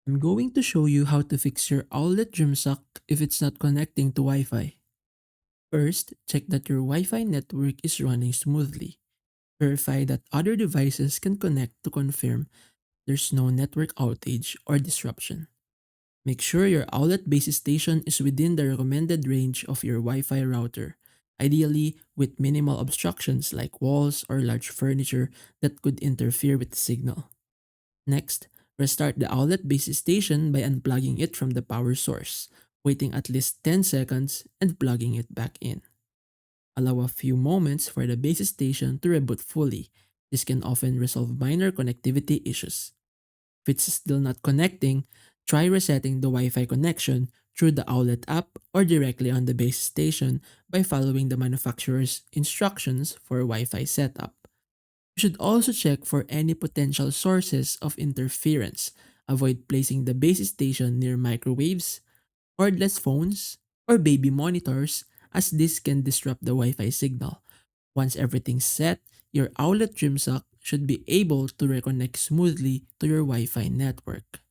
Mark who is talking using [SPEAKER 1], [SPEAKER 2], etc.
[SPEAKER 1] I'm going to show you how to fix your Owlet Dream Sock if it's not connecting to Wi-Fi. First, check that your Wi-Fi network is running smoothly. Verify that other devices can connect to confirm there's no network outage or disruption. Make sure your Owlet base station is within the recommended range of your Wi-Fi router, ideally with minimal obstructions like walls or large furniture that could interfere with the signal. Next, restart the outlet base station by unplugging it from the power source, waiting at least 10 seconds and plugging it back in. Allow a few moments for the base station to reboot fully. This can often resolve minor connectivity issues. If it's still not connecting, try resetting the Wi-Fi connection through the outlet app or directly on the base station by following the manufacturer's instructions for Wi-Fi setup. You should also check for any potential sources of interference. Avoid placing the base station near microwaves, cordless phones, or baby monitors as this can disrupt the Wi-Fi signal. Once everything's set, your outlet trim sock should be able to reconnect smoothly to your Wi-Fi network.